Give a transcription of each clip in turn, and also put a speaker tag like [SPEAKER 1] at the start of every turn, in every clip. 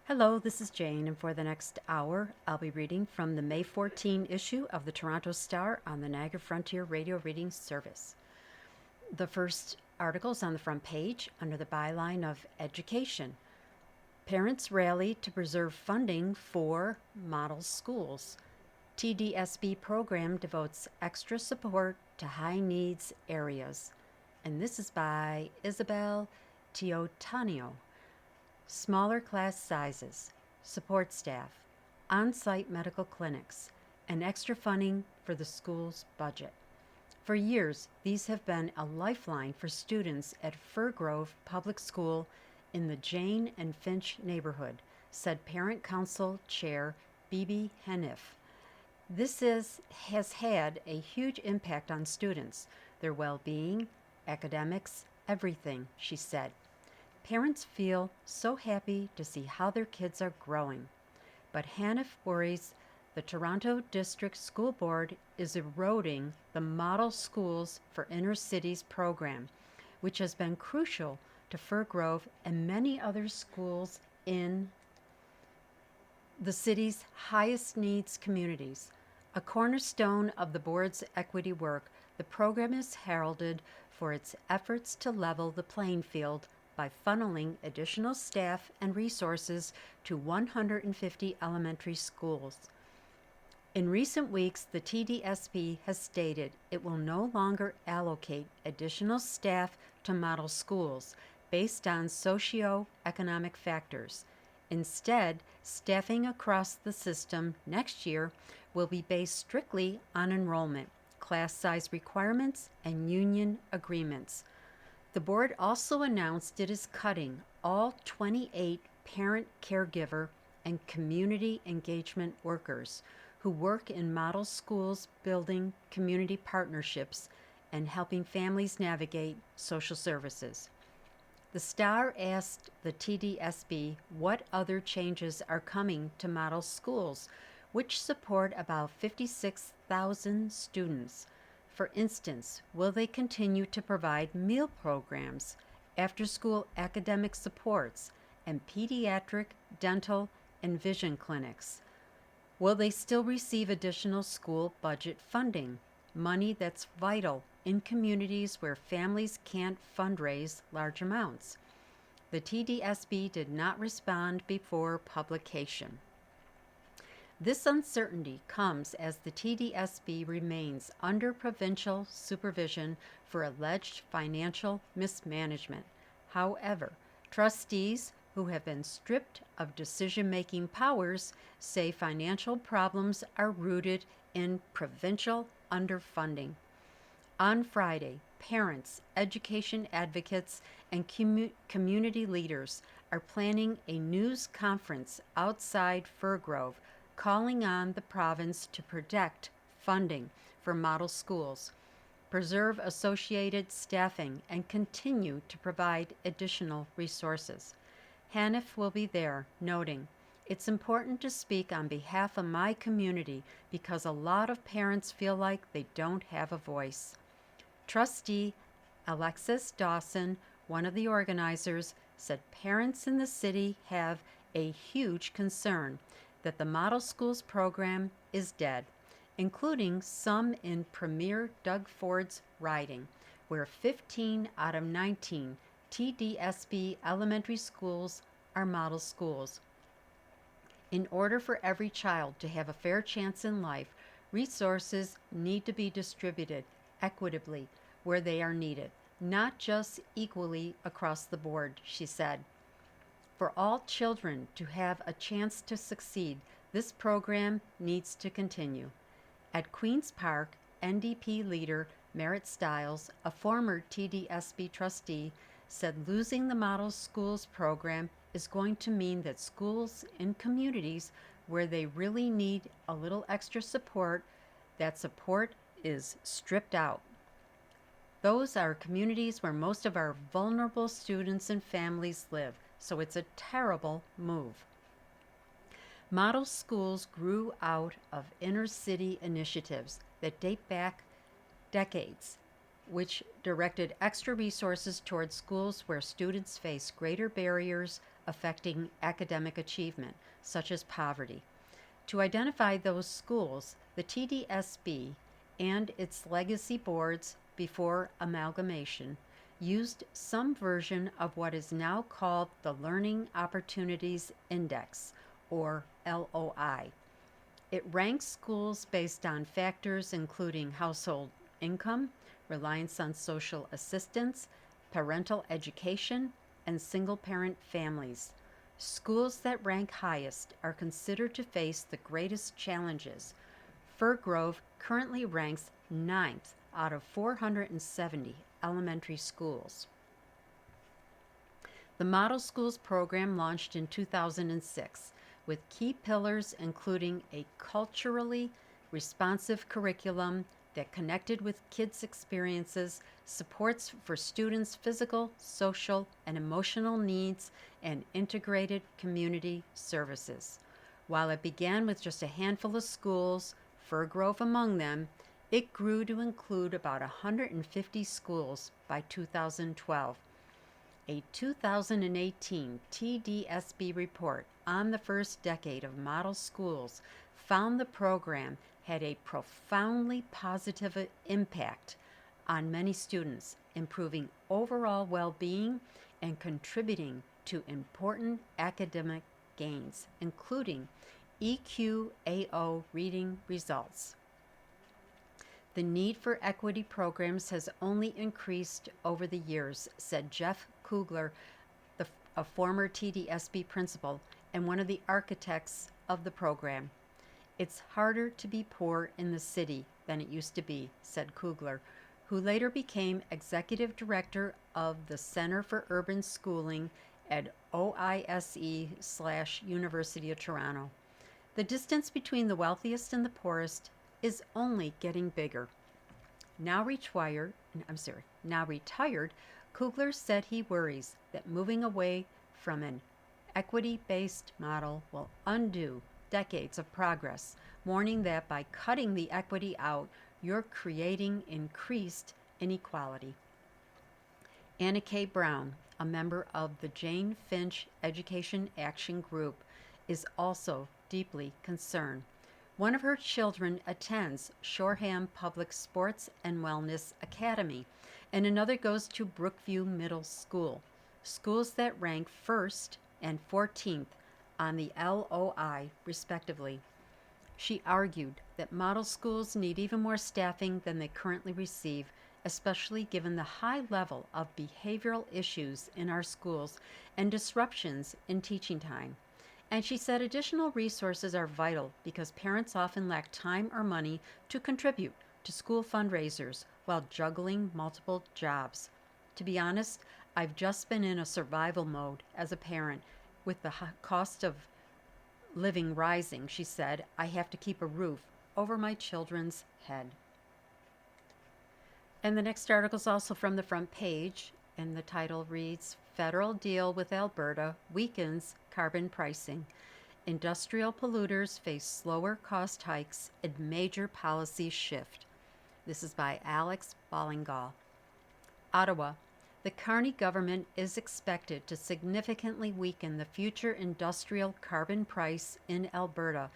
[SPEAKER 1] Hello, this is Jane, and for the next hour, I'll be reading from the May 14 issue of the Toronto Star on the Niagara Frontier Radio Reading Service. The first article is on the front page under the byline of Education. Parents rally to preserve funding for model schools. TDSB program devotes extra support to high needs areas. And this is by Isabel Teotanio. Smaller class sizes, support staff, on-site medical clinics, and extra funding for the school's budget. For years, these have been a lifeline for students at Fir Grove Public School in the Jane and Finch neighborhood, said Parent Council Chair Bibi Hanif. This has had a huge impact on students, their well-being, academics, everything, she said. Parents feel so happy to see how their kids are growing. But Hanif worries the Toronto District School Board is eroding the Model Schools for Inner Cities program, which has been crucial to Fir Grove and many other schools in the city's highest needs communities. A cornerstone of the board's equity work, the program is heralded for its efforts to level the playing field by funneling additional staff and resources to 150 elementary schools. In recent weeks, the TDSB has stated it will no longer allocate additional staff to model schools based on socio-economic factors. Instead, staffing across the system next year will be based strictly on enrollment, class size requirements, and union agreements. The board also announced it is cutting all 28 parent caregiver and community engagement workers who work in model schools building community partnerships and helping families navigate social services. The Star asked the TDSB what other changes are coming to model schools, which support about 56,000 students. For instance, will they continue to provide meal programs, after-school academic supports, and pediatric, dental, and vision clinics? Will they still receive additional school budget funding, money that's vital in communities where families can't fundraise large amounts? The TDSB did not respond before publication. This uncertainty comes as the TDSB remains under provincial supervision for alleged financial mismanagement. However, trustees who have been stripped of decision-making powers say financial problems are rooted in provincial underfunding. On Friday, parents, education advocates, and community leaders are planning a news conference outside Fir Grove calling on the province to protect funding for model schools, preserve associated staffing, and continue to provide additional resources. Hanif will be there, noting, "It's important to speak on behalf of my community because a lot of parents feel like they don't have a voice." Trustee Alexis Dawson, one of the organizers, said parents in the city have a huge concern that the Model Schools program is dead, including some in Premier Doug Ford's riding, where 15 out of 19 TDSB elementary schools are model schools. In order for every child to have a fair chance in life, resources need to be distributed equitably where they are needed, not just equally across the board, she said. For all children to have a chance to succeed, this program needs to continue. At Queen's Park, NDP leader Merritt Stiles, a former TDSB trustee, said losing the Model Schools program is going to mean that schools in communities where they really need a little extra support, that support is stripped out. Those are communities where most of our vulnerable students and families live, so it's a terrible move. Model schools grew out of inner city initiatives that date back decades, which directed extra resources towards schools where students face greater barriers affecting academic achievement, such as poverty. To identify those schools, the TDSB and its legacy boards before amalgamation used some version of what is now called the Learning Opportunities Index, or LOI. It ranks schools based on factors including household income, reliance on social assistance, parental education, and single parent families. Schools that rank highest are considered to face the greatest challenges. Fir Grove currently ranks ninth out of 470 elementary schools. The Model Schools program launched in 2006 with key pillars including a culturally responsive curriculum that connected with kids' experiences, supports for students' physical, social, and emotional needs, and integrated community services. While it began with just a handful of schools, Fir Grove among them, it grew to include about 150 schools by 2012. A 2018 TDSB report on the first decade of model schools found the program had a profoundly positive impact on many students, improving overall well-being and contributing to important academic gains, including EQAO reading results. The need for equity programs has only increased over the years, said Jeff Kugler, a former TDSB principal and one of the architects of the program. It's harder to be poor in the city than it used to be, said Kugler, who later became executive director of the Center for Urban Schooling at OISE/University of Toronto. The distance between the wealthiest and the poorest is only getting bigger. Now retired, Kugler said he worries that moving away from an equity-based model will undo decades of progress, warning that by cutting the equity out, you're creating increased inequality. Anna K. Brown, a member of the Jane Finch Education Action Group, is also deeply concerned. One of her children attends Shoreham Public Sports and Wellness Academy, and another goes to Brookview Middle School, schools that rank first and 14th on the LOI, respectively. She argued that model schools need even more staffing than they currently receive, especially given the high level of behavioral issues in our schools and disruptions in teaching time. And she said additional resources are vital because parents often lack time or money to contribute to school fundraisers while juggling multiple jobs. To be honest, I've just been in a survival mode as a parent. With the cost of living rising, she said, I have to keep a roof over my children's head. And the next article is also from the front page, and the title reads, Federal Deal with Alberta Weakens Carbon Pricing. Industrial polluters face slower cost hikes and major policy shift. This is by Alex Bollingal. Ottawa. The Carney government is expected to significantly weaken the future industrial carbon price in Alberta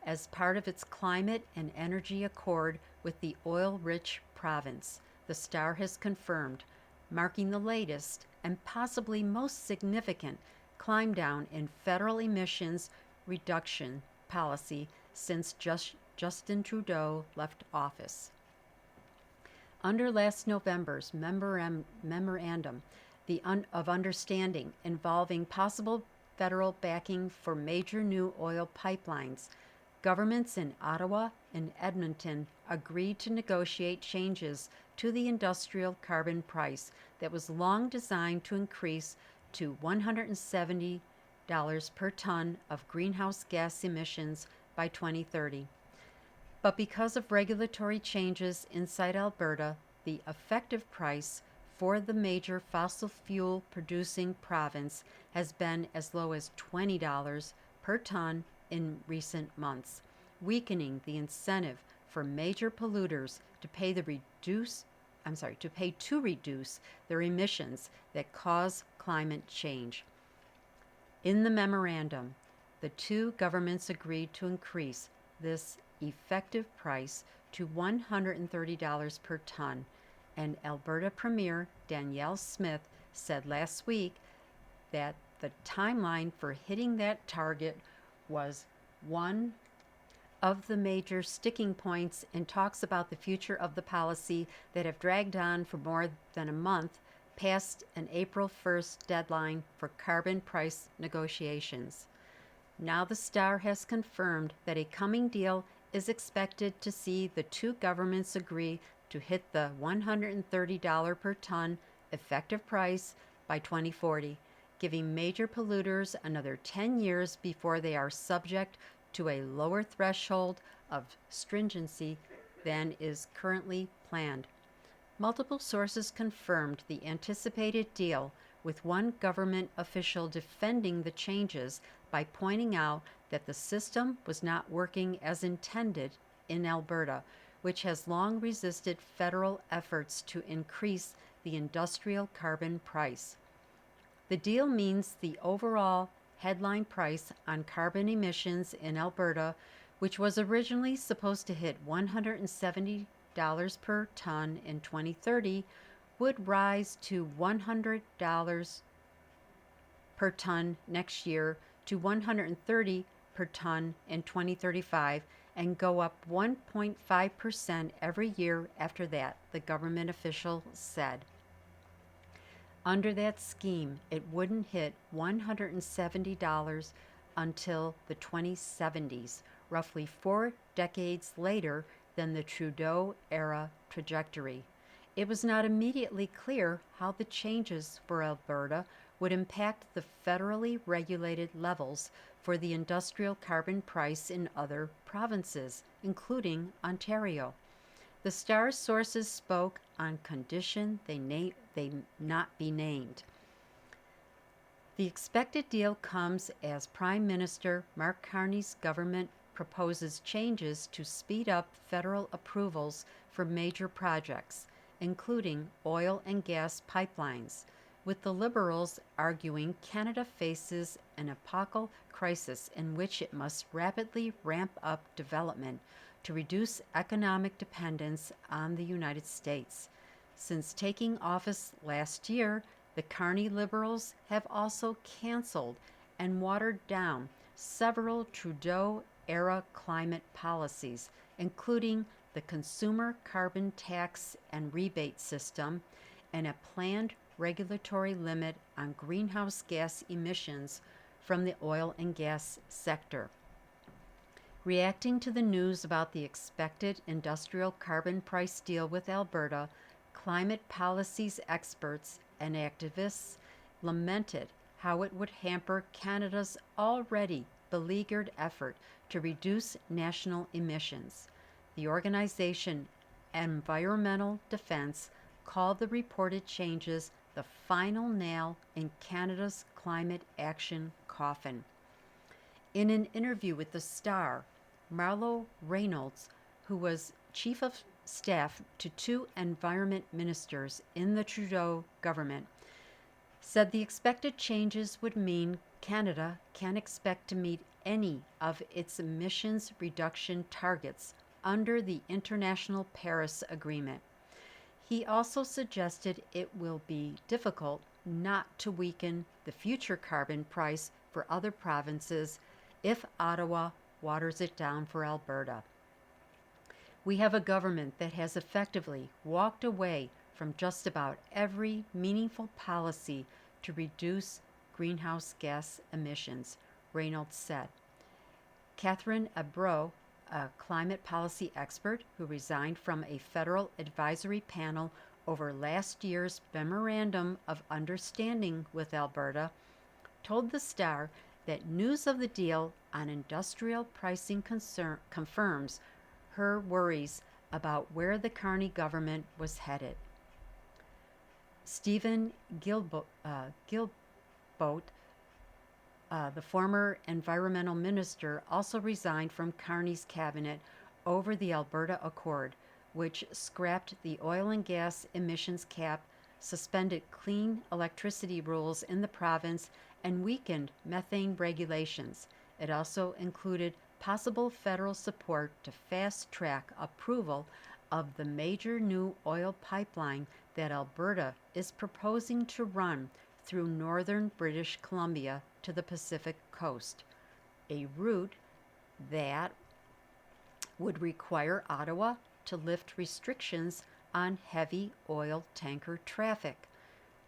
[SPEAKER 1] as part of its climate and energy accord with the oil-rich province, the Star has confirmed, marking the latest and possibly most significant climb down in federal emissions reduction policy since Justin Trudeau left office. Under last November's memorandum of understanding involving possible federal backing for major new oil pipelines, governments in Ottawa and Edmonton agreed to negotiate changes to the industrial carbon price that was long designed to increase to $170 per ton of greenhouse gas emissions by 2030. But because of regulatory changes inside Alberta, the effective price for the major fossil fuel producing province has been as low as $20 per ton in recent months, weakening the incentive for major polluters to pay to reduce their emissions that cause climate change. In the memorandum, the two governments agreed to increase this effective price to $130 per ton, and Alberta Premier Danielle Smith said last week that the timeline for hitting that target was one of the major sticking points and talks about the future of the policy that have dragged on for more than a month past an April 1st deadline for carbon price negotiations. Now the Star has confirmed that a coming deal is expected to see the two governments agree to hit the $130 per ton effective price by 2040, giving major polluters another 10 years before they are subject to a lower threshold of stringency than is currently planned. Multiple sources confirmed the anticipated deal, with one government official defending the changes by pointing out that the system was not working as intended in Alberta, which has long resisted federal efforts to increase the industrial carbon price. The deal means the overall headline price on carbon emissions in Alberta, which was originally supposed to hit $170 per ton in 2030, would rise to $100 per ton next year to $130 per ton in 2035 and go up 1.5% every year after that, the government official said. Under that scheme, it wouldn't hit $170 until the 2070s, roughly 4 decades later than the Trudeau-era trajectory. It was not immediately clear how the changes for Alberta would impact the federally regulated levels for the industrial carbon price in other provinces, including Ontario. The Star's sources spoke on condition they not be named. The expected deal comes as Prime Minister Mark Carney's government proposes changes to speed up federal approvals for major projects, including oil and gas pipelines, with the Liberals arguing Canada faces an epochal crisis in which it must rapidly ramp up development to reduce economic dependence on the United States. Since taking office last year, the Carney Liberals have also canceled and watered down several Trudeau-era climate policies, including the consumer carbon tax and rebate system and a planned regulatory limit on greenhouse gas emissions from the oil and gas sector. Reacting to the news about the expected industrial carbon price deal with Alberta, climate policies experts and activists lamented how it would hamper Canada's already beleaguered effort to reduce national emissions. The organization Environmental Defense called the reported changes the final nail in Canada's climate action coffin. In an interview with The Star, Marlo Reynolds, who was chief of staff to two environment ministers in the Trudeau government, said the expected changes would mean Canada can expect to meet any of its emissions reduction targets under the International Paris Agreement. He also suggested it will be difficult not to weaken the future carbon price for other provinces if Ottawa waters it down for Alberta. We have a government that has effectively walked away from just about every meaningful policy to reduce greenhouse gas emissions, Reynolds said. Catherine Abro, a climate policy expert who resigned from a federal advisory panel over last year's Memorandum of Understanding with Alberta, told The Star that news of the deal on industrial pricing confirms her worries about where the Carney government was headed. Stephen Guilbeault, the former environmental minister, also resigned from Carney's cabinet over the Alberta Accord, which scrapped the oil and gas emissions cap, suspended clean electricity rules in the province, and weakened methane regulations. It also included possible federal support to fast-track approval of the major new oil pipeline that Alberta is proposing to run through northern British Columbia to the Pacific coast, a route that would require Ottawa to lift restrictions on heavy oil tanker traffic.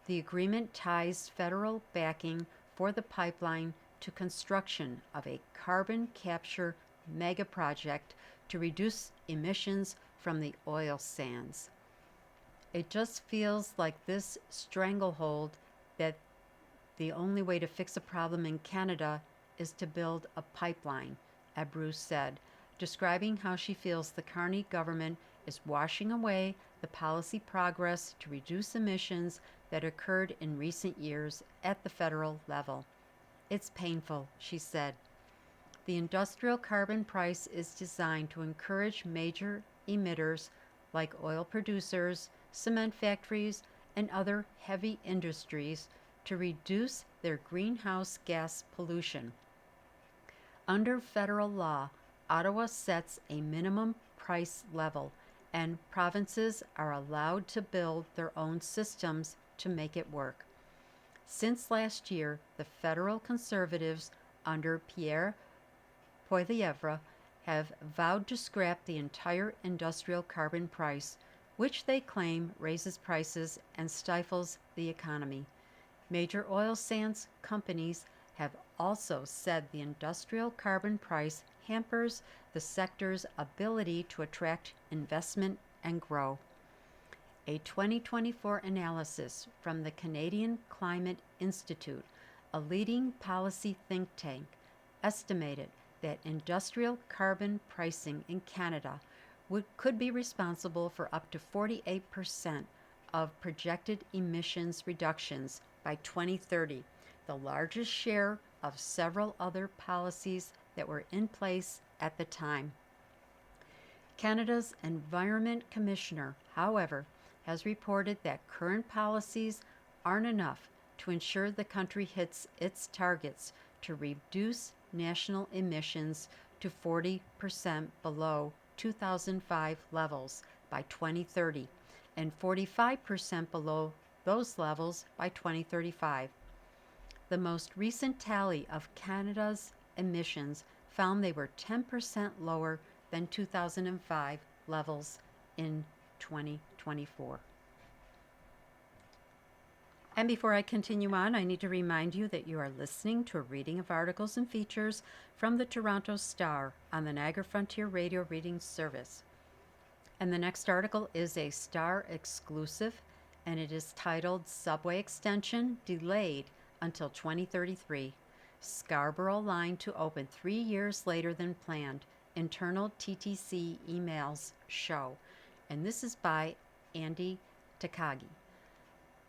[SPEAKER 1] The agreement ties federal backing for the pipeline to construction of a carbon capture mega project to reduce emissions from the oil sands. It just feels like this stranglehold that the only way to fix a problem in Canada is to build a pipeline, Abreu said, describing how she feels the Carney government is washing away the policy progress to reduce emissions that occurred in recent years at the federal level. It's painful, she said. The industrial carbon price is designed to encourage major emitters like oil producers, cement factories, and other heavy industries to reduce their greenhouse gas pollution. Under federal law, Ottawa sets a minimum price level, and provinces are allowed to build their own systems to make it work. Since last year, the federal Conservatives under Pierre Poilievre have vowed to scrap the entire industrial carbon price, which they claim raises prices and stifles the economy. Major oil sands companies have also said the industrial carbon price hampers the sector's ability to attract investment and grow. A 2024 analysis from the Canadian Climate Institute, a leading policy think tank, estimated that industrial carbon pricing in Canada could be responsible for up to 48% of projected emissions reductions by 2030, the largest share of several other policies that were in place at the time. Canada's Environment Commissioner, however, has reported that current policies aren't enough to ensure the country hits its targets to reduce national emissions to 40% below 2005 levels by 2030 and 45% below those levels by 2035. The most recent tally of Canada's emissions found they were 10% lower than 2005 levels in 2024. And before I continue on, I need to remind you that you are listening to a reading of articles and features from the Toronto Star on the Niagara Frontier Radio Reading Service. And the next article is a Star exclusive, and it is titled Subway Extension Delayed Until 2033. Scarborough line to open 3 years later than planned. Internal TTC emails show. And this is by Andy Takagi.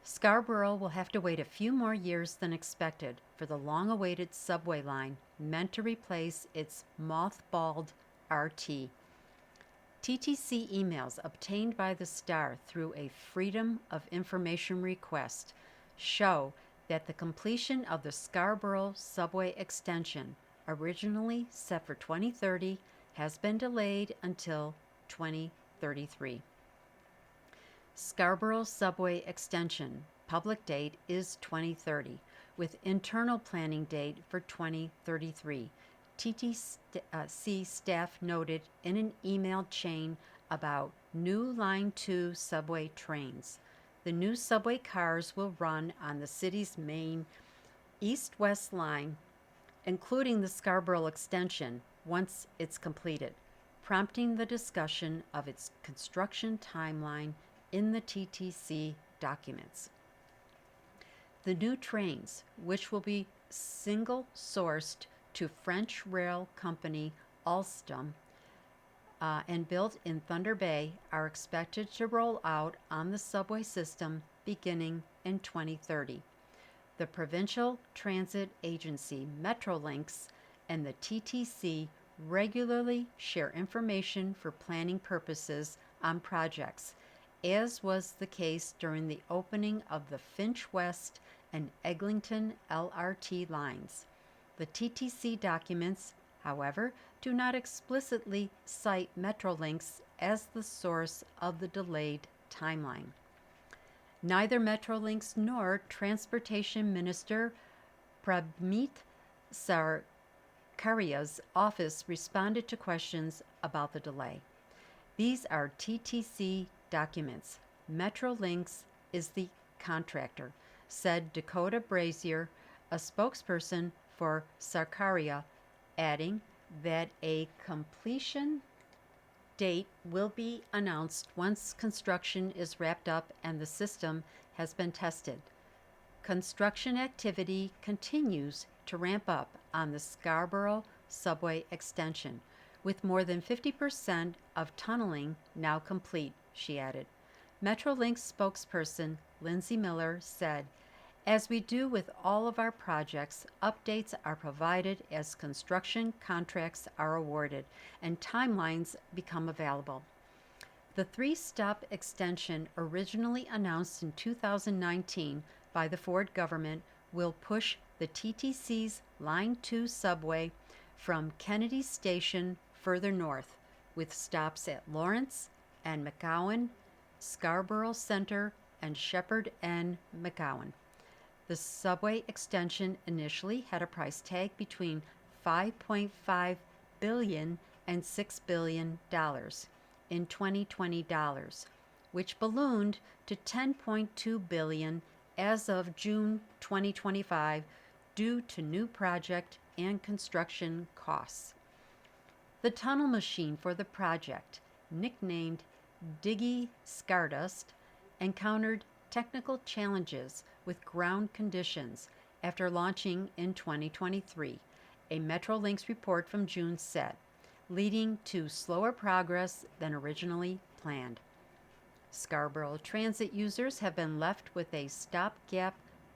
[SPEAKER 1] Scarborough will have to wait a few more years than expected for the long-awaited subway line meant to replace its mothballed RT. TTC emails obtained by the Star through a Freedom of Information request show that the completion of the Scarborough subway extension, originally set for 2030, has been delayed until 2033. Scarborough subway extension public date is 2030, with internal planning date for 2033. TTC staff noted in an email chain about new Line 2 subway trains. The new subway cars will run on the city's main east-west line, including the Scarborough extension, once it's completed, prompting the discussion of its construction timeline in the TTC documents. The new trains, which will be single-sourced to French rail company Alstom and built in Thunder Bay, are expected to roll out on the subway system beginning in 2030. The provincial transit agency Metrolinx and the TTC regularly share information for planning purposes on projects, as was the case during the opening of the Finch West and Eglinton LRT lines. The TTC documents, however, do not explicitly cite Metrolinx as the source of the delayed timeline. Neither Metrolinx nor Transportation Minister Prabmeet Sarkaria's office responded to questions about the delay. These are TTC documents. Metrolinx is the contractor, said Dakota Brazier, a spokesperson for Sarkaria, adding that a completion date will be announced once construction is wrapped up and the system has been tested. Construction activity continues to ramp up on the Scarborough subway extension, with more than 50% of tunneling now complete, she added. Metrolinx spokesperson Lindsay Miller said, "As we do with all of our projects, updates are provided as construction contracts are awarded and timelines become available." The three-stop extension, originally announced in 2019 by the Ford government, will push the TTC's Line 2 subway from Kennedy Station further north, with stops at Lawrence and McGowan, Scarborough Center, and Shepherd and McGowan. The subway extension initially had a price tag between $5.5 billion and $6 billion in 2020 dollars, which ballooned to $10.2 billion as of June 2025 due to new project and construction costs. The tunnel machine for the project, nicknamed Diggy Stardust, encountered technical challenges with ground conditions after launching in 2023, a Metrolinx report from June said, leading to slower progress than originally planned. Scarborough Transit users have been left with a stopgap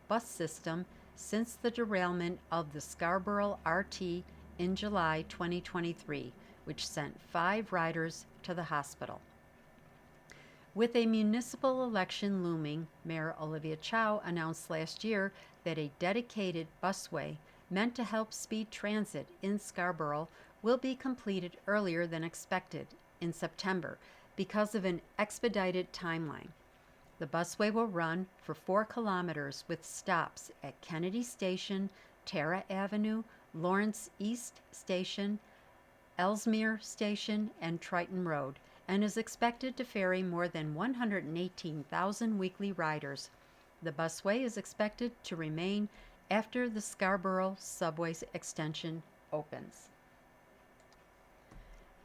[SPEAKER 1] bus system since the derailment of the Scarborough RT in July 2023, which sent 5 riders to the hospital. With a municipal election looming, Mayor Olivia Chow announced last year that a dedicated busway meant to help speed transit in Scarborough will be completed earlier than expected in September because of an expedited timeline. The busway will run for 4 kilometers with stops at Kennedy Station, Tara Avenue, Lawrence East Station, Ellesmere Station, and Triton Road, and is expected to ferry more than 118,000 weekly riders. The busway is expected to remain after the Scarborough subway extension opens.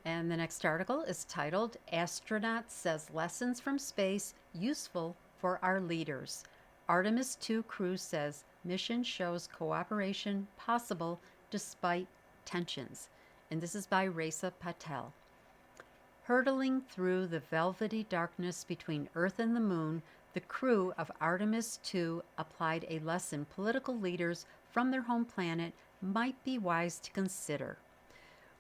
[SPEAKER 1] And the next article is titled, "Astronaut Says Lessons from Space Useful for Our Leaders." Artemis II crew says mission shows cooperation possible despite tensions. And this is by Reza Patel. Hurtling through the velvety darkness between Earth and the Moon, the crew of Artemis II applied a lesson political leaders from their home planet might be wise to consider.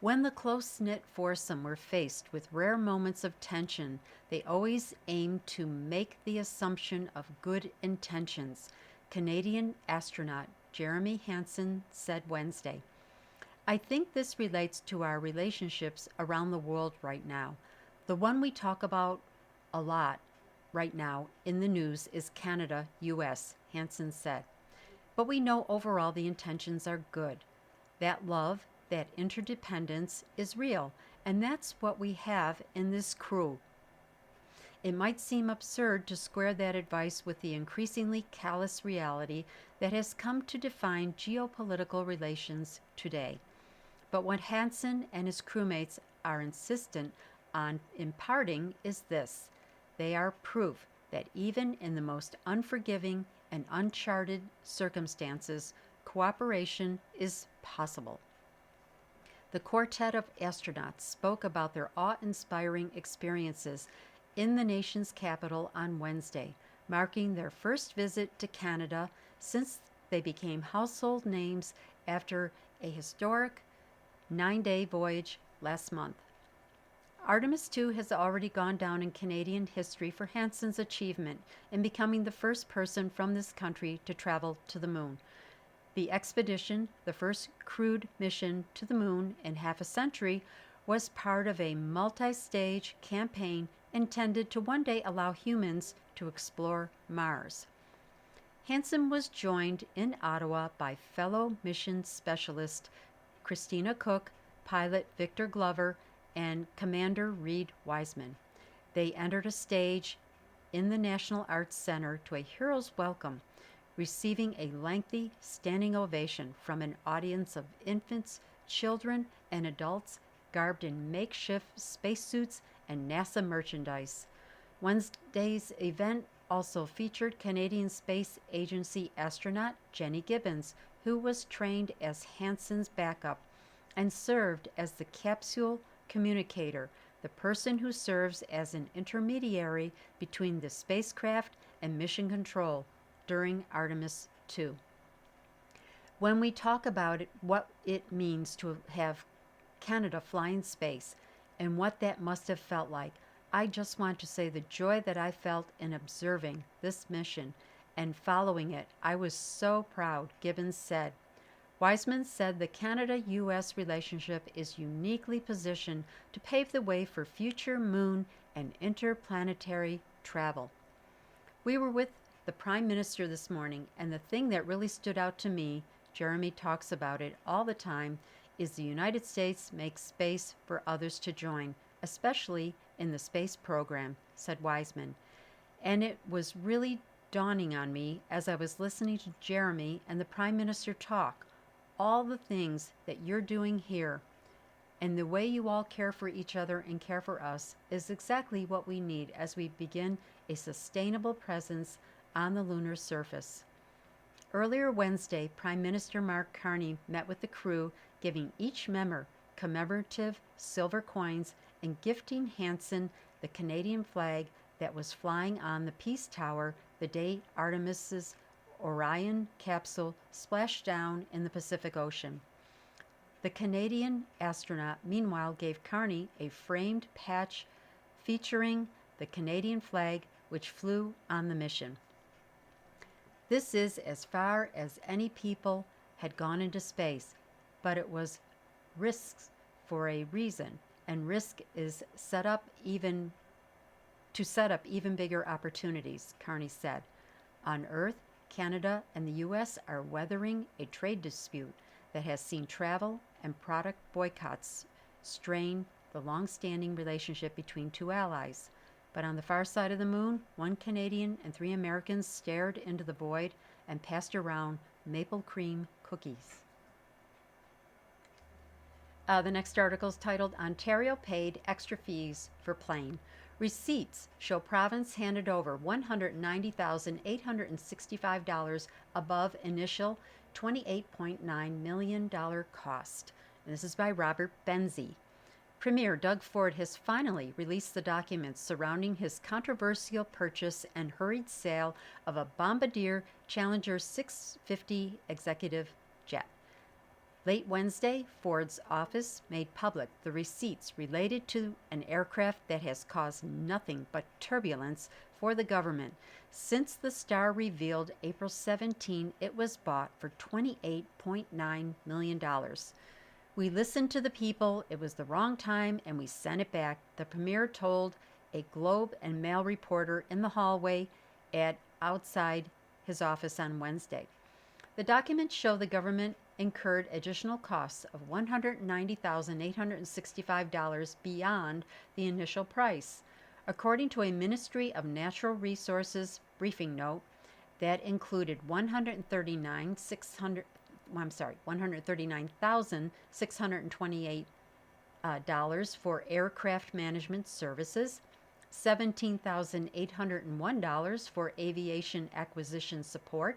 [SPEAKER 1] When the close-knit foursome were faced with rare moments of tension, they always aimed to make the assumption of good intentions, Canadian astronaut Jeremy Hansen said Wednesday. "I think this relates to our relationships around the world right now. The one we talk about a lot right now in the news is Canada-US, Hansen said. But we know overall the intentions are good. That love, that interdependence is real, and that's what we have in this crew. It might seem absurd to square that advice with the increasingly callous reality that has come to define geopolitical relations today. But what Hansen and his crewmates are insistent on imparting is this: they are proof that even in the most unforgiving and uncharted circumstances, cooperation is possible. The quartet of astronauts spoke about their awe-inspiring experiences in the nation's capital on Wednesday, marking their first visit to Canada since they became household names after a historic 9-day voyage last month. Artemis II has already gone down in Canadian history for Hansen's achievement in becoming the first person from this country to travel to the moon. The expedition, the first crewed mission to the moon in half a century, was part of a multi-stage campaign intended to one day allow humans to explore Mars. Hansen was joined in Ottawa by fellow mission specialist Christina Cook, pilot Victor Glover, and Commander Reed Wiseman. They entered a stage in the National Arts Center to a hero's welcome, receiving a lengthy standing ovation from an audience of infants, children, and adults garbed in makeshift spacesuits and NASA merchandise. Wednesday's event also featured Canadian Space Agency astronaut Jenny Gibbons, who was trained as Hansen's backup and served as the capsule communicator, the person who serves as an intermediary between the spacecraft and mission control during Artemis II. When we talk about it, what it means to have Canada fly in space and what that must have felt like, I just want to say the joy that I felt in observing this mission and following it. I was so proud, Gibbons said. Wiseman said the Canada-U.S. relationship is uniquely positioned to pave the way for future moon and interplanetary travel. We were with the Prime Minister this morning, and the thing that really stood out to me, Jeremy talks about it all the time, is the United States makes space for others to join, especially in the space program, said Wiseman. And it was really dawning on me as I was listening to Jeremy and the Prime Minister talk, all the things that you're doing here and the way you all care for each other and care for us is exactly what we need as we begin a sustainable presence on the lunar surface. Earlier Wednesday, Prime Minister Mark Carney met with the crew, giving each member commemorative silver coins and gifting Hansen the Canadian flag that was flying on the Peace Tower the day Artemis's Orion capsule splashed down in the Pacific Ocean. The Canadian astronaut, meanwhile, gave Carney a framed patch featuring the Canadian flag which flew on the mission. This is as far as any people had gone into space, but it was risks for a reason, and risk is set up even bigger opportunities, Carney said. On Earth, Canada and the U.S. are weathering a trade dispute that has seen travel and product boycotts strain the long-standing relationship between two allies. But on the far side of the moon, 1 Canadian and 3 Americans stared into the void and passed around maple cream cookies. The next article is titled, Ontario Paid Extra Fees for Plane. Receipts show province handed over $190,865 above initial $28.9 million cost. And this is by Robert Benzie. Premier Doug Ford has finally released the documents surrounding his controversial purchase and hurried sale of a Bombardier Challenger 650 executive jet. Late Wednesday, Ford's office made public the receipts related to an aircraft that has caused nothing but turbulence for the government since the Star revealed April 17 it was bought for $28.9 million. We listened to the people, it was the wrong time, and we sent it back, the Premier told a Globe and Mail reporter in the hallway outside his office on Wednesday. The documents show the government incurred additional costs of $190,865 beyond the initial price. According to a Ministry of Natural Resources briefing note, that included $139,628 for aircraft management services, $17,801 for aviation acquisition support,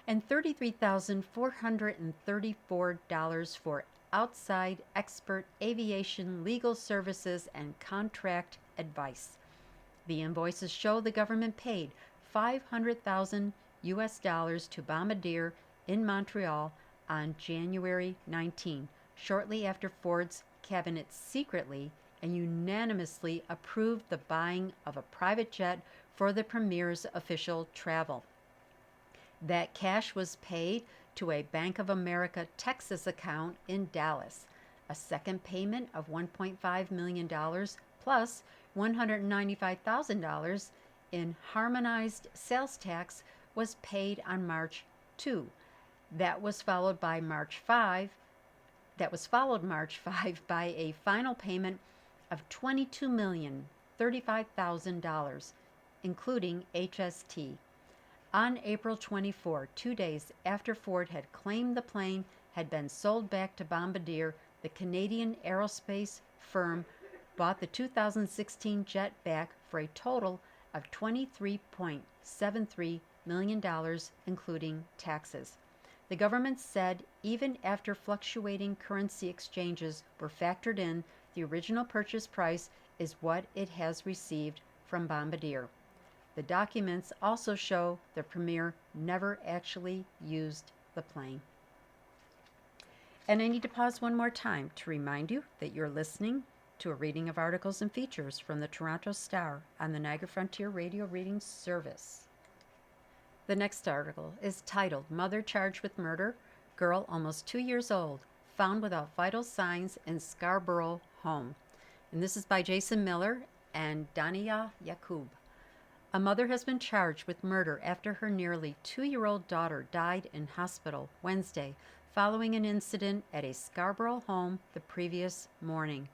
[SPEAKER 1] and $33,434 for outside expert aviation legal services and contract advice. The invoices show the government paid $500,000 to Bombardier in Montreal on January 19, shortly after Ford's cabinet secretly and unanimously approved the buying of a private jet for the premier's official travel. That cash was paid to a Bank of America Texas account in Dallas. A second payment of $1.5 million plus $195,000 in harmonized sales tax was paid on March 2. That was followed March 5 by a final payment of $22,035,000, including HST. On April 24, 2 days after Ford had claimed the plane had been sold back to Bombardier, the Canadian aerospace firm bought the 2016 jet back for a total of $23.73 million, including taxes. The government said even after fluctuating currency exchanges were factored in, the original purchase price is what it has received from Bombardier. The documents also show the premier never actually used the plane. And I need to pause one more time to remind you that you're listening to a reading of articles and features from the Toronto Star on the Niagara Frontier Radio Reading Service. The next article is titled Mother Charged with Murder, Girl Almost 2 Years Old, Found Without Vital Signs in Scarborough Home. And this is by Jason Miller and Dania Yakub. A mother has been charged with murder after her nearly 2-year-old daughter died in hospital Wednesday following an incident at a Scarborough home the previous morning.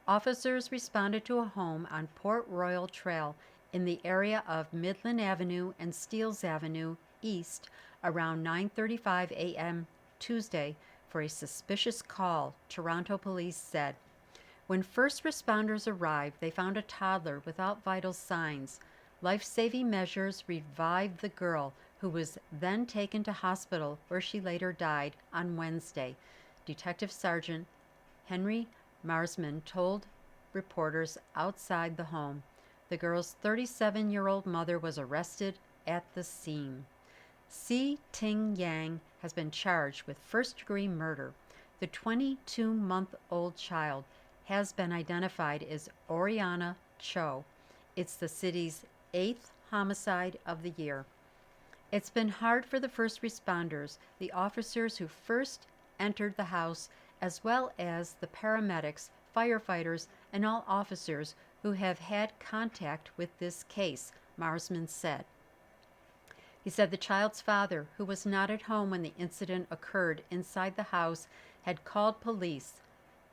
[SPEAKER 1] Officers responded to a home on Port Royal Trail in the area of Midland Avenue and Steeles Avenue East around 9:35 a.m. Tuesday for a suspicious call, Toronto police said. When first responders arrived, they found a toddler without vital signs. Life-saving measures revived the girl, who was then taken to hospital where she later died on Wednesday. Detective Sergeant Henry Marsman told reporters outside the home. The girl's 37-year-old mother was arrested at the scene. Si Ting Yang has been charged with first-degree murder. The 22-month-old child has been identified as Oriana Cho. It's the city's 8th homicide of the year. It's been hard for the first responders, the officers who first entered the house, as well as the paramedics, firefighters, and all officers who have had contact with this case, Marsman said. He said the child's father, who was not at home when the incident occurred inside the house, had called police.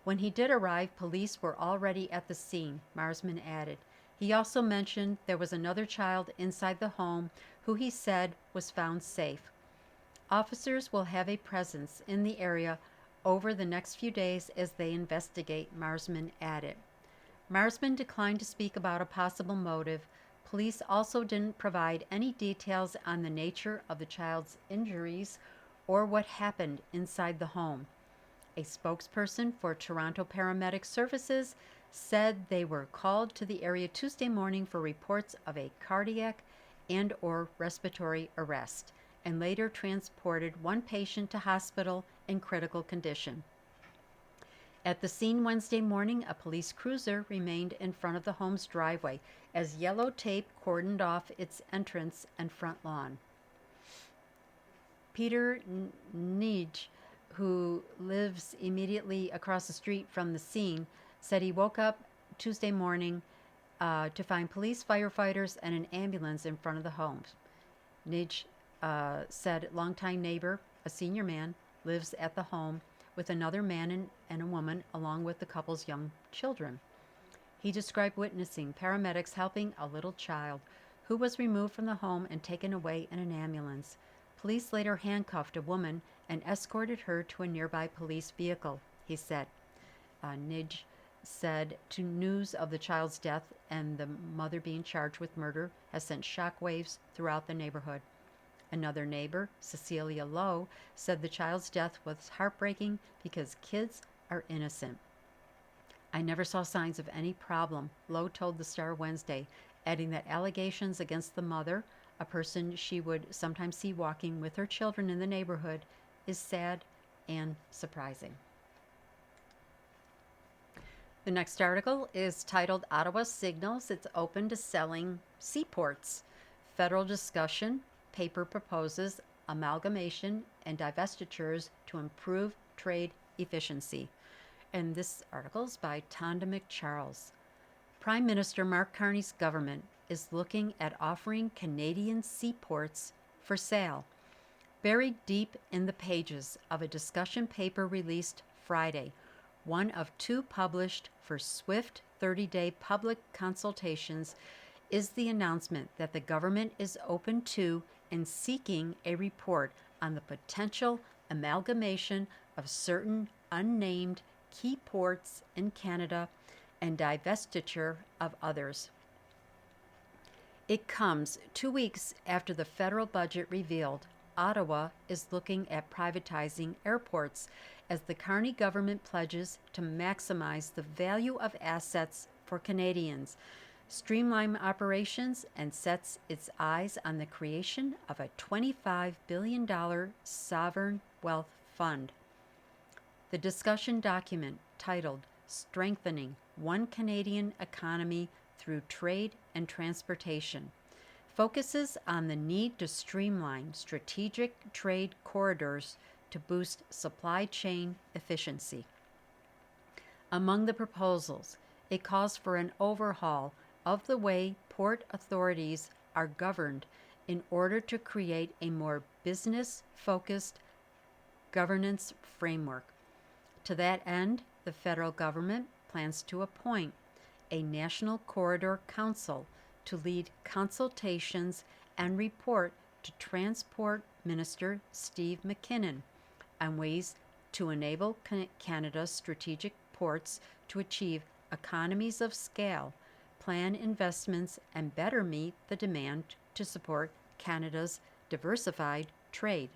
[SPEAKER 1] When he did arrive, police were already at the scene, Marsman added. He also mentioned there was another child inside the home who he said was found safe. Officers will have a presence in the area over the next few days as they investigate, Marsman added. Marsman declined to speak about a possible motive. Police also didn't provide any details on the nature of the child's injuries or what happened inside the home. A spokesperson for Toronto Paramedic Services said they were called to the area Tuesday morning for reports of a cardiac and/or respiratory arrest, and later transported one patient to hospital in critical condition. At the scene Wednesday morning, a police cruiser remained in front of the home's driveway as yellow tape cordoned off its entrance and front lawn. Peter Nij, who lives immediately across the street from the scene, said he woke up Tuesday morning to find police, firefighters, and an ambulance in front of the home. Nij said longtime neighbor, a senior man, lives at the home with another man and a woman, along with the couple's young children. He described witnessing paramedics helping a little child who was removed from the home and taken away in an ambulance. Police later handcuffed a woman and escorted her to a nearby police vehicle, he said. Nij said to news of the child's death and the mother being charged with murder has sent shockwaves throughout the neighborhood. Another neighbor, Cecilia Lowe, said the child's death was heartbreaking because kids are innocent. I never saw signs of any problem, Lowe told the Star Wednesday, adding that allegations against the mother, a person she would sometimes see walking with her children in the neighborhood, is sad and surprising. The next article is titled Ottawa Signals It's Open to Selling Seaports. Federal discussion, paper proposes amalgamation and divestitures to improve trade efficiency. And this article is by Tonda McCharles. Prime Minister Mark Carney's government is looking at offering Canadian seaports for sale. Buried deep in the pages of a discussion paper released Friday, one of two published for swift 30-day public consultations, is the announcement that the government is open to and seeking a report on the potential amalgamation of certain unnamed key ports in Canada and divestiture of others. It comes 2 weeks after the federal budget revealed Ottawa is looking at privatizing airports as the Carney government pledges to maximize the value of assets for Canadians, streamline operations, and sets its eyes on the creation of a $25 billion sovereign wealth fund. The discussion document, titled Strengthening One Canadian Economy Through Trade and Transportation, focuses on the need to streamline strategic trade corridors to boost supply chain efficiency. Among the proposals, it calls for an overhaul of the way port authorities are governed in order to create a more business-focused governance framework. To that end, the federal government plans to appoint a National Corridor Council to lead consultations and report to Transport Minister Steve McKinnon on ways to enable Canada's strategic ports to achieve economies of scale, plan investments, and better meet the demand to support Canada's diversified trade.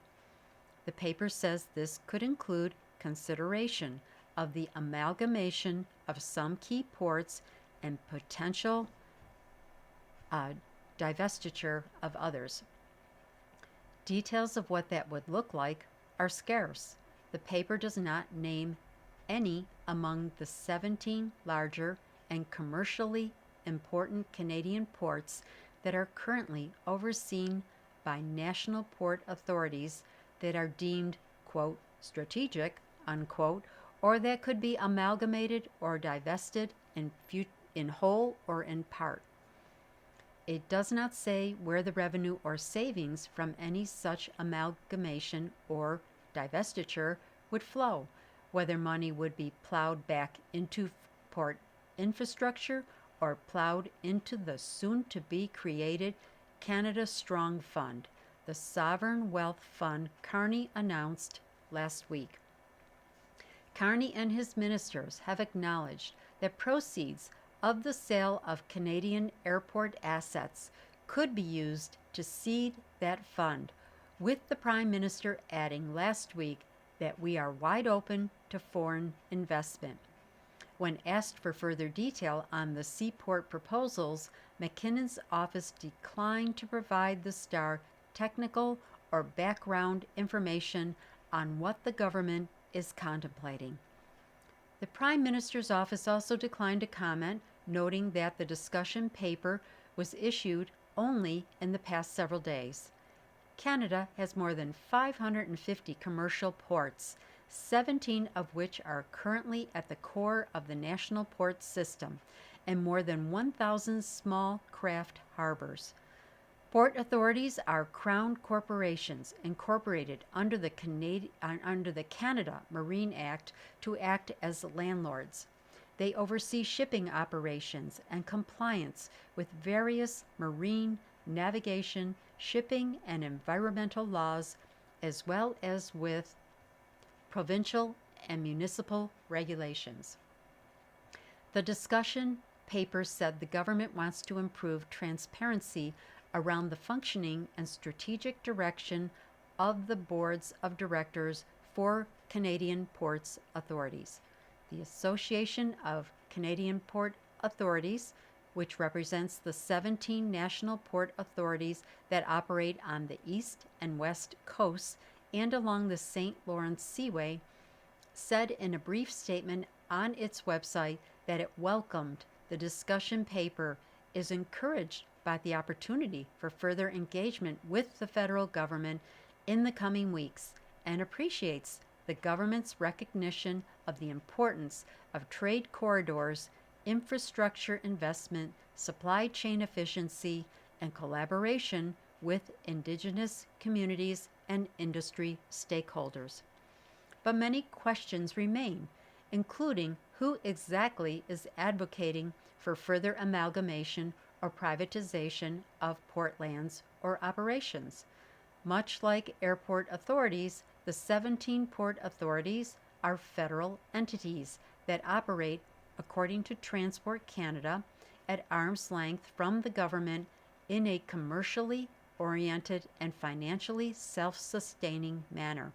[SPEAKER 1] The paper says this could include consideration of the amalgamation of some key ports and potential divestiture of others. Details of what that would look like are scarce. The paper does not name any among the 17 larger and commercially important Canadian ports that are currently overseen by national port authorities that are deemed, quote, strategic, unquote, or that could be amalgamated or divested in whole or in part. It does not say where the revenue or savings from any such amalgamation or divestiture would flow, whether money would be plowed back into port infrastructure or plowed into the soon-to-be created Canada Strong Fund, the sovereign wealth fund Carney announced last week. Carney and his ministers have acknowledged that proceeds of the sale of Canadian airport assets could be used to seed that fund, with the Prime Minister adding last week that we are wide open to foreign investment. When asked for further detail on the seaport proposals, McKinnon's office declined to provide the Star technical or background information on what the government is contemplating. The Prime Minister's office also declined to comment, noting that the discussion paper was issued only in the past several days. Canada has more than 550 commercial ports, 17 of which are currently at the core of the national port system, and more than 1,000 small craft harbors. Port authorities are crown corporations incorporated under the Canada Marine Act to act as landlords. They oversee shipping operations and compliance with various marine, navigation, shipping, and environmental laws, as well as with provincial and municipal regulations. The discussion paper said the government wants to improve transparency around the functioning and strategic direction of the boards of directors for Canadian Ports Authorities. The Association of Canadian Port Authorities, which represents the 17 national port authorities that operate on the east and west coasts and along the St. Lawrence Seaway, said in a brief statement on its website that it welcomed the discussion paper, is encouraged by the opportunity for further engagement with the federal government in the coming weeks, and appreciates the government's recognition of the importance of trade corridors, infrastructure investment, supply chain efficiency, and collaboration with indigenous communities and industry stakeholders. But many questions remain, including who exactly is advocating for further amalgamation or privatization of port lands or operations. Much like airport authorities, the 17 port authorities are federal entities that operate, according to Transport Canada, at arm's length from the government in a commercially oriented and financially self-sustaining manner.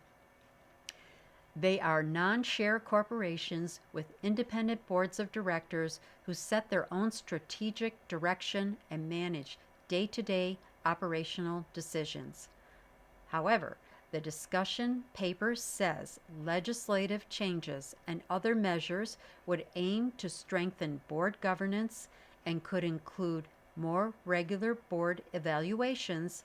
[SPEAKER 1] They are non-share corporations with independent boards of directors who set their own strategic direction and manage day-to-day operational decisions. However, the discussion paper says legislative changes and other measures would aim to strengthen board governance and could include more regular board evaluations,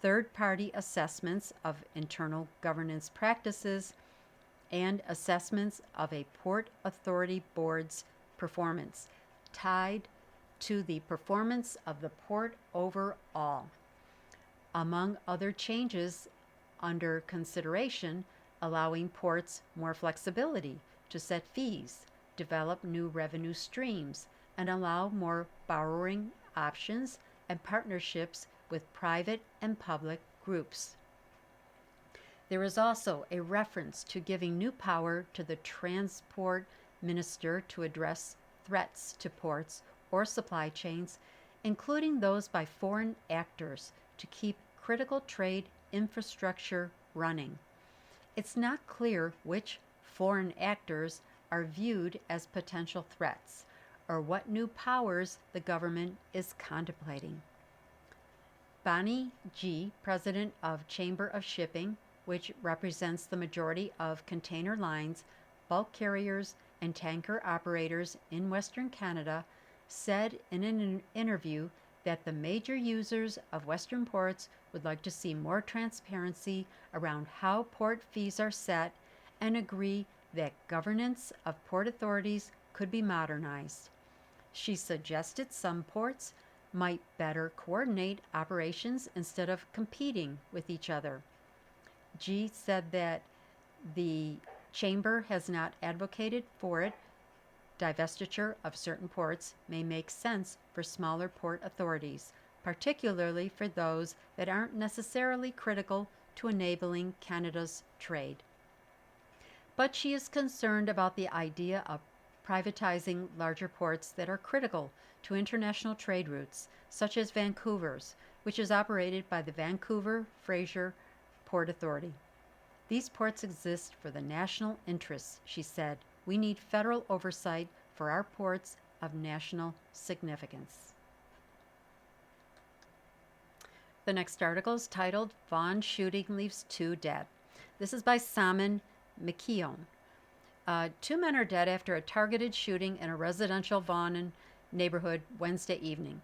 [SPEAKER 1] third-party assessments of internal governance practices, and assessments of a Port Authority Board's performance, tied to the performance of the port overall. Among other changes under consideration, allowing ports more flexibility to set fees, develop new revenue streams, and allow more borrowing options and partnerships with private and public groups. There is also a reference to giving new power to the transport minister to address threats to ports or supply chains, including those by foreign actors, to keep critical trade infrastructure running. It's not clear which foreign actors are viewed as potential threats or what new powers the government is contemplating. Bonnie G., president of Chamber of Shipping, which represents the majority of container lines, bulk carriers, and tanker operators in Western Canada, said in an interview that the major users of Western ports would like to see more transparency around how port fees are set and agree that governance of port authorities could be modernized. She suggested some ports might better coordinate operations instead of competing with each other. G said that the Chamber has not advocated for it. Divestiture of certain ports may make sense for smaller port authorities, particularly for those that aren't necessarily critical to enabling Canada's trade. But she is concerned about the idea of privatizing larger ports that are critical to international trade routes, such as Vancouver's, which is operated by the Vancouver Fraser Port Authority. These ports exist for the national interests, she said. We need federal oversight for our ports of national significance. The next article is titled, Vaughan Shooting Leaves 2 Dead. This is by Simon McKeown. 2 men are dead after a targeted shooting in a residential Vaughan neighborhood Wednesday evening.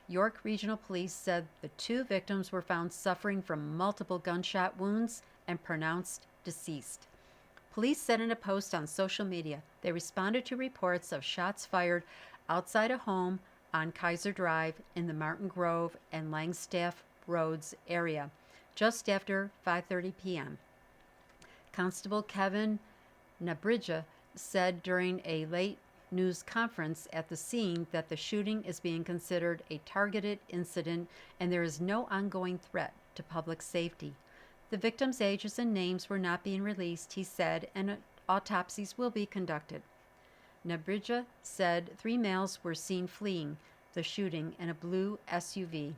[SPEAKER 1] York Regional Police said the 2 victims were found suffering from multiple gunshot wounds and pronounced deceased. Police said in a post on social media they responded to reports of shots fired outside a home on Kaiser Drive in the Martin Grove and Langstaff Roads area just after 5:30 p.m. Constable Kevin Nabrija said during a late news conference at the scene that the shooting is being considered a targeted incident and there is no ongoing threat to public safety. The victims' ages and names were not being released, he said, and autopsies will be conducted. Nabrija said 3 males were seen fleeing the shooting in a blue SUV.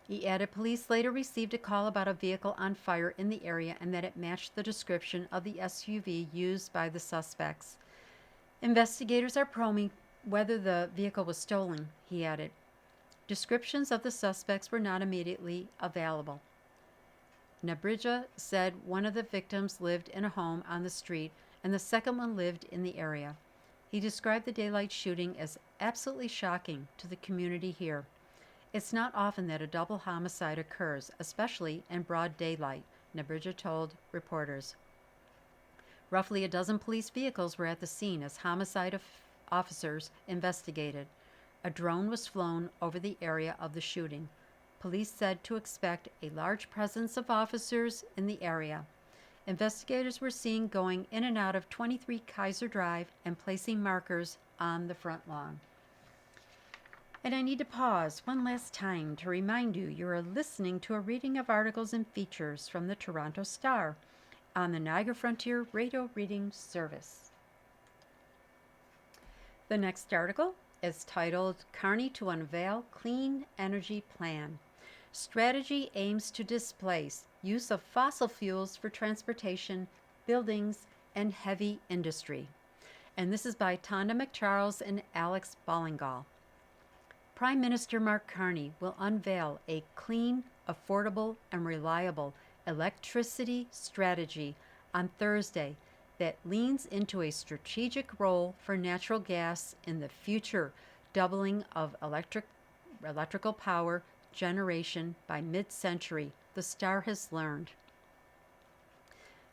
[SPEAKER 1] He added police later received a call about a vehicle on fire in the area and that it matched the description of the SUV used by the suspects. Investigators are probing whether the vehicle was stolen, he added. Descriptions of the suspects were not immediately available. Nabrija said one of the victims lived in a home on the street and the second one lived in the area. He described the daylight shooting as absolutely shocking to the community here. It's not often that a double homicide occurs, especially in broad daylight, Nebrija told reporters. Roughly a dozen police vehicles were at the scene as homicide officers investigated. A drone was flown over the area of the shooting. Police said to expect a large presence of officers in the area. Investigators were seen going in and out of 23 Kaiser Drive and placing markers on the front lawn. And I need to pause one last time to remind you are listening to a reading of articles and features from the Toronto Star on the Niagara Frontier Radio Reading Service. The next article is titled Carney to Unveil Clean Energy Plan. Strategy aims to displace use of fossil fuels for transportation, buildings, and heavy industry. And this is by Tonda McCharles and Alex Ballingall. Prime Minister Mark Carney will unveil a clean, affordable, and reliable electricity strategy on Thursday that leans into a strategic role for natural gas in the future doubling of electrical power generation by mid-century, the Star has learned.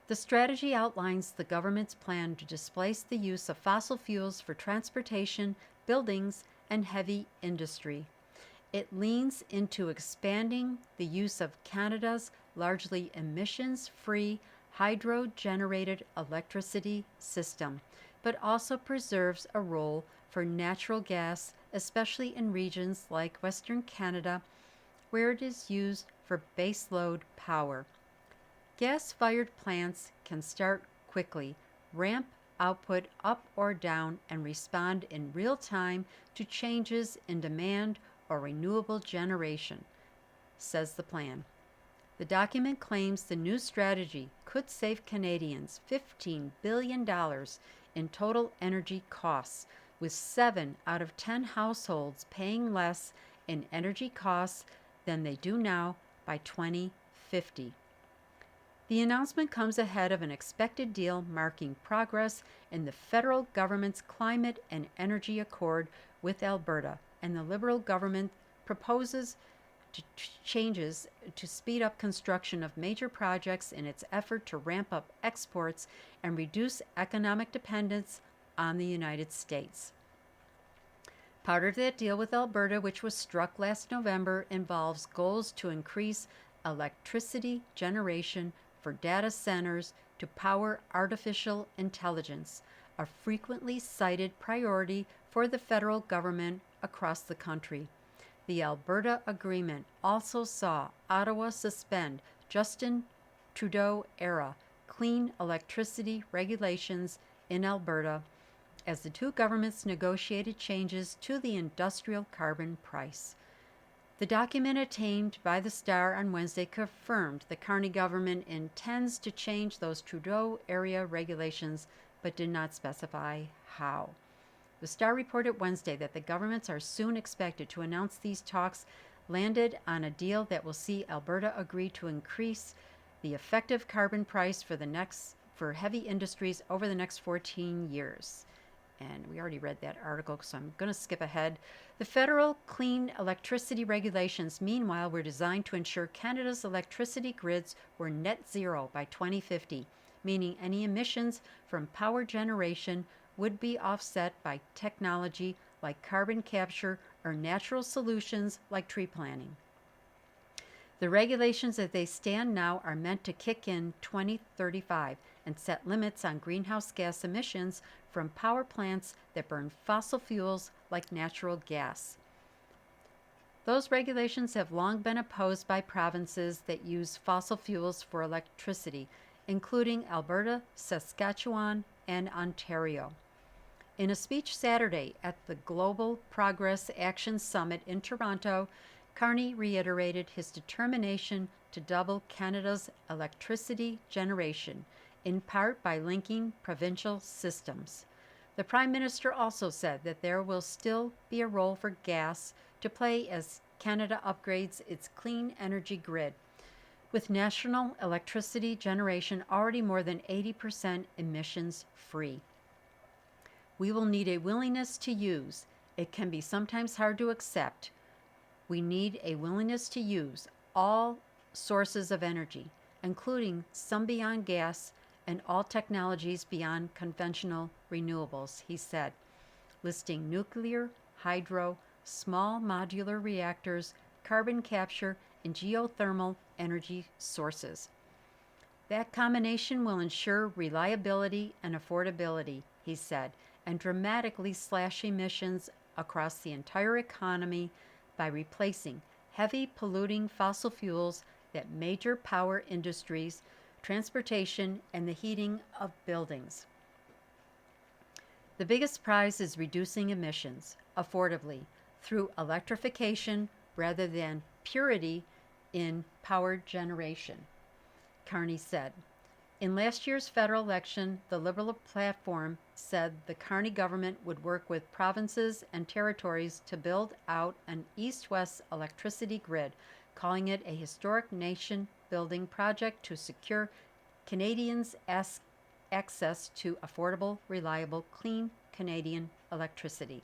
[SPEAKER 1] The strategy outlines the government's plan to displace the use of fossil fuels for transportation, buildings, and heavy industry. It leans into expanding the use of Canada's largely emissions-free hydro-generated electricity system, but also preserves a role for natural gas, especially in regions like Western Canada, where it is used for baseload power. Gas-fired plants can start quickly, ramp output up or down, and respond in real time to changes in demand or renewable generation, says the plan. The document claims the new strategy could save Canadians $15 billion in total energy costs, with 7 out of 10 households paying less in energy costs than they do now by 2050. The announcement comes ahead of an expected deal marking progress in the federal government's climate and energy accord with Alberta, and the Liberal government proposes changes to speed up construction of major projects in its effort to ramp up exports and reduce economic dependence on the United States. Part of that deal with Alberta, which was struck last November, involves goals to increase electricity generation for data centers to power artificial intelligence, a frequently cited priority for the federal government across the country. The Alberta Agreement also saw Ottawa suspend Justin Trudeau-era clean electricity regulations in Alberta as the two governments negotiated changes to the industrial carbon price. The document obtained by the Star on Wednesday confirmed the Carney government intends to change those Trudeau-era regulations, but did not specify how. The Star reported Wednesday that the governments are soon expected to announce these talks landed on a deal that will see Alberta agree to increase the effective carbon price for heavy industries over the next 14 years. And we already read that article, so I'm going to skip ahead. The federal clean electricity regulations, meanwhile, were designed to ensure Canada's electricity grids were net zero by 2050, meaning any emissions from power generation would be offset by technology like carbon capture or natural solutions like tree planting. The regulations as they stand now are meant to kick in 2035 and set limits on greenhouse gas emissions from power plants that burn fossil fuels like natural gas. Those regulations have long been opposed by provinces that use fossil fuels for electricity, including Alberta, Saskatchewan, and Ontario. In a speech Saturday at the Global Progress Action Summit in Toronto, Carney reiterated his determination to double Canada's electricity generation, in part by linking provincial systems. The Prime Minister also said that there will still be a role for gas to play as Canada upgrades its clean energy grid. with national electricity generation already more than 80% emissions free. We will need a willingness to use. It can be sometimes hard to accept. We need a willingness to use all sources of energy, including some beyond gas and all technologies beyond conventional renewables, he said, listing nuclear, hydro, small modular reactors, carbon capture, and geothermal energy sources. That combination will ensure reliability and affordability, he said, and dramatically slash emissions across the entire economy by replacing heavy polluting fossil fuels that major power industries, transportation, and the heating of buildings. The biggest prize is reducing emissions affordably through electrification rather than purity in power generation, Carney said. In last year's federal election, the Liberal platform said the Carney government would work with provinces and territories to build out an east-west electricity grid, calling it a historic nation-building project to secure Canadians' access to affordable, reliable, clean Canadian electricity.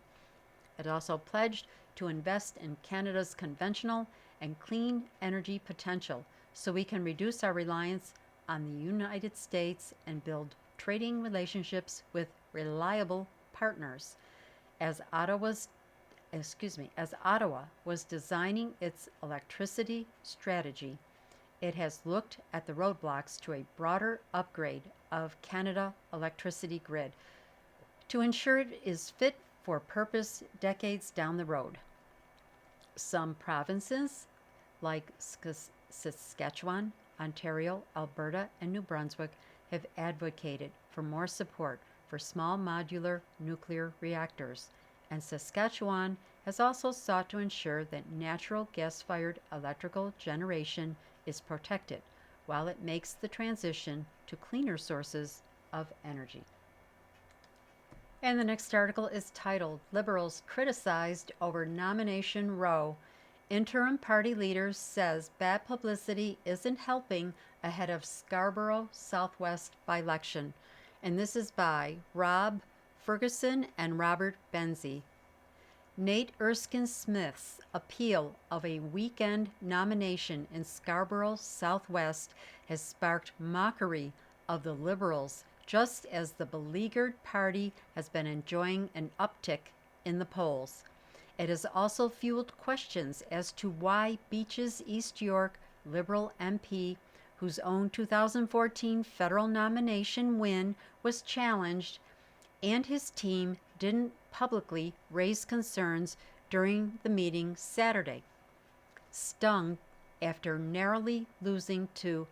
[SPEAKER 1] It also pledged to invest in Canada's conventional and clean energy potential so we can reduce our reliance on the United States and build trading relationships with reliable partners. As Ottawa was designing its electricity strategy, it has looked at the roadblocks to a broader upgrade of Canada electricity grid to ensure it is fit for purpose decades down the road. Some provinces, like Saskatchewan, Ontario, Alberta, and New Brunswick, have advocated for more support for small modular nuclear reactors, and Saskatchewan has also sought to ensure that natural gas-fired electrical generation is protected while it makes the transition to cleaner sources of energy. And the next article is titled, Liberals Criticized Over Nomination Row. Interim party leader says bad publicity isn't helping ahead of Scarborough Southwest by-election. And this is by Rob Ferguson and Robert Benzie. Nate Erskine Smith's appeal of a weekend nomination in Scarborough Southwest has sparked mockery of the Liberals, just as the beleaguered party has been enjoying an uptick in the polls. It has also fueled questions as to why Beaches East York Liberal MP, whose own 2014 federal nomination win was challenged, and his team didn't publicly raise concerns during the meeting Saturday. Stung after narrowly losing to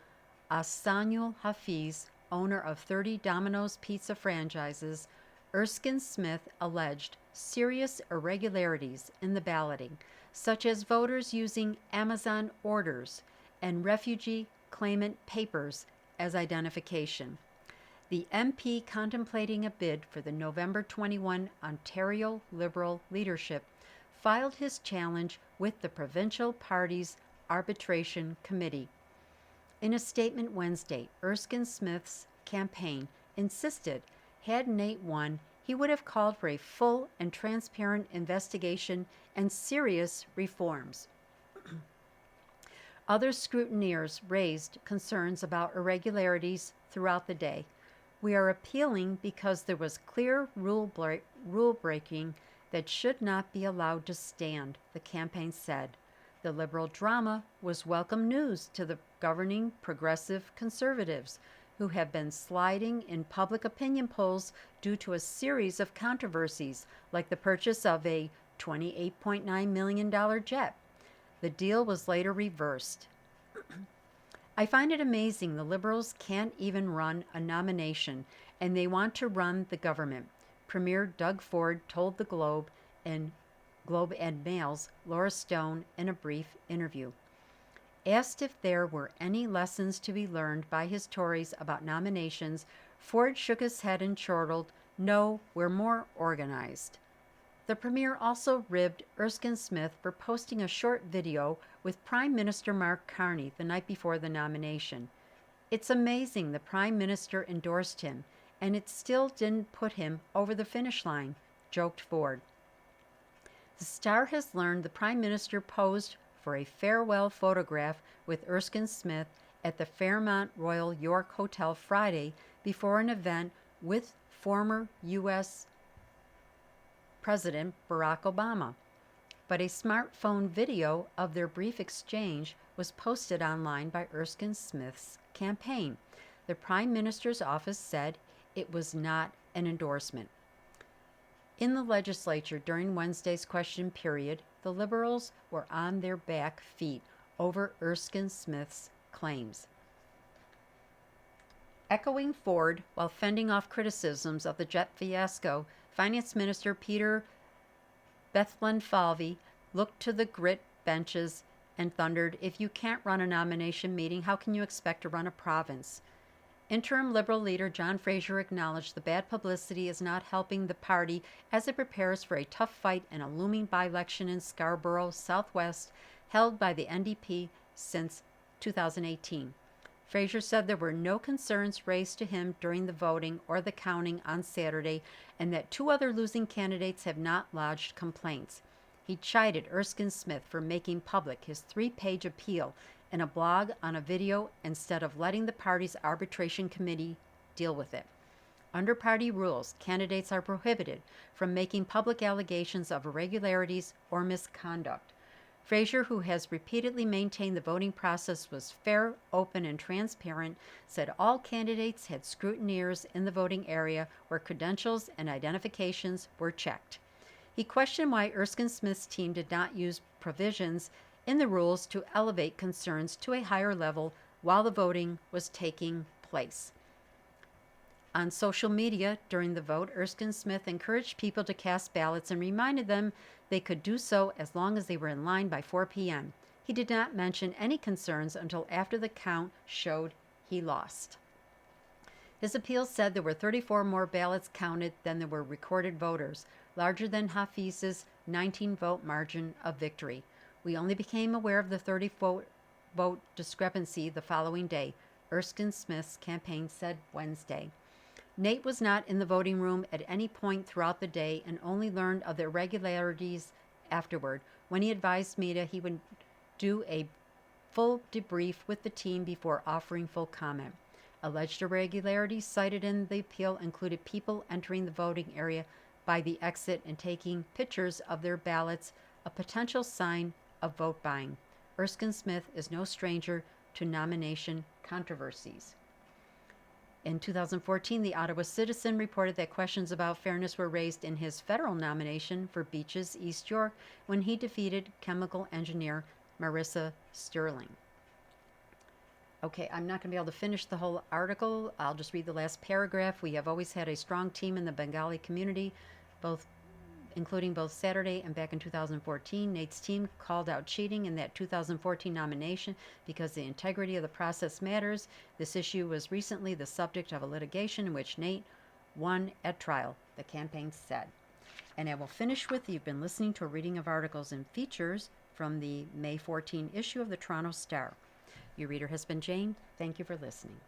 [SPEAKER 1] Ahsanul Hafiz, owner of 30 Domino's Pizza franchises, Erskine Smith alleged serious irregularities in the balloting, such as voters using Amazon orders and refugee claimant papers as identification. The MP contemplating a bid for the November 21 Ontario Liberal leadership filed his challenge with the provincial party's arbitration committee. In a statement Wednesday, Erskine Smith's campaign insisted had Nate won, he would have called for a full and transparent investigation and serious reforms. Other scrutineers raised concerns about irregularities throughout the day. We are appealing because there was clear rule breaking that should not be allowed to stand, the campaign said. The Liberal drama was welcome news to the governing Progressive Conservatives, who have been sliding in public opinion polls due to a series of controversies, like the purchase of a $28.9 million jet. The deal was later reversed. I find it amazing the Liberals can't even run a nomination, and they want to run the government, Premier Doug Ford told the Globe and Mail's Laura Stone in a brief interview. Asked if there were any lessons to be learned by his Tories about nominations, Ford shook his head and chortled, "No, we're more organized." The Premier also ribbed Erskine Smith for posting a short video with Prime Minister Mark Carney the night before the nomination. "It's amazing the Prime Minister endorsed him, and it still didn't put him over the finish line," joked Ford. The Star has learned the Prime Minister posed for a farewell photograph with Erskine Smith at the Fairmont Royal York Hotel Friday before an event with former U.S. President Barack Obama. But a smartphone video of their brief exchange was posted online by Erskine Smith's campaign. The Prime Minister's office said it was not an endorsement. In the legislature during Wednesday's question period, the Liberals were on their back feet over Erskine Smith's claims. Echoing Ford while fending off criticisms of the jet fiasco, Finance Minister Peter Bethlenfalvy looked to the grit benches and thundered, "If you can't run a nomination meeting, how can you expect to run a province?" Interim Liberal leader John Fraser acknowledged the bad publicity is not helping the party as it prepares for a tough fight in a looming by-election in Scarborough Southwest held by the NDP since 2018. Fraser said there were no concerns raised to him during the voting or the counting on Saturday, and that 2 other losing candidates have not lodged complaints. He chided Erskine Smith for making public his 3-page appeal in a blog on a video instead of letting the party's arbitration committee deal with it. Under party rules, candidates are prohibited from making public allegations of irregularities or misconduct. Fraser, who has repeatedly maintained the voting process was fair, open, and transparent, said all candidates had scrutineers in the voting area where credentials and identifications were checked. He questioned why Erskine Smith's team did not use provisions in the rules to elevate concerns to a higher level while the voting was taking place. On social media during the vote, Erskine Smith encouraged people to cast ballots and reminded them they could do so as long as they were in line by 4 p.m. He did not mention any concerns until after the count showed he lost. His appeal said there were 34 more ballots counted than there were recorded voters, larger than Hafiz's 19-vote margin of victory. "We only became aware of the 30-vote discrepancy the following day," Erskine Smith's campaign said Wednesday. Nate was not in the voting room at any point throughout the day and only learned of the irregularities afterward, when he advised media he would do a full debrief with the team before offering full comment. Alleged irregularities cited in the appeal included people entering the voting area by the exit and taking pictures of their ballots, a potential sign of vote buying. Erskine Smith is no stranger to nomination controversies. In 2014, the Ottawa Citizen reported that questions about fairness were raised in his federal nomination for Beaches East York when he defeated chemical engineer Marissa Sterling. Okay, I'm not going to be able to finish the whole article. I'll just read the last paragraph. "We have always had a strong team in the Bengali community, including both Saturday and back in 2014. Nate's team called out cheating in that 2014 nomination because the integrity of the process matters. This issue was recently the subject of a litigation in which Nate won at trial," the campaign said. And I will finish with, you've been listening to a reading of articles and features from the May 14 issue of the Toronto Star. Your reader has been Jane. Thank you for listening.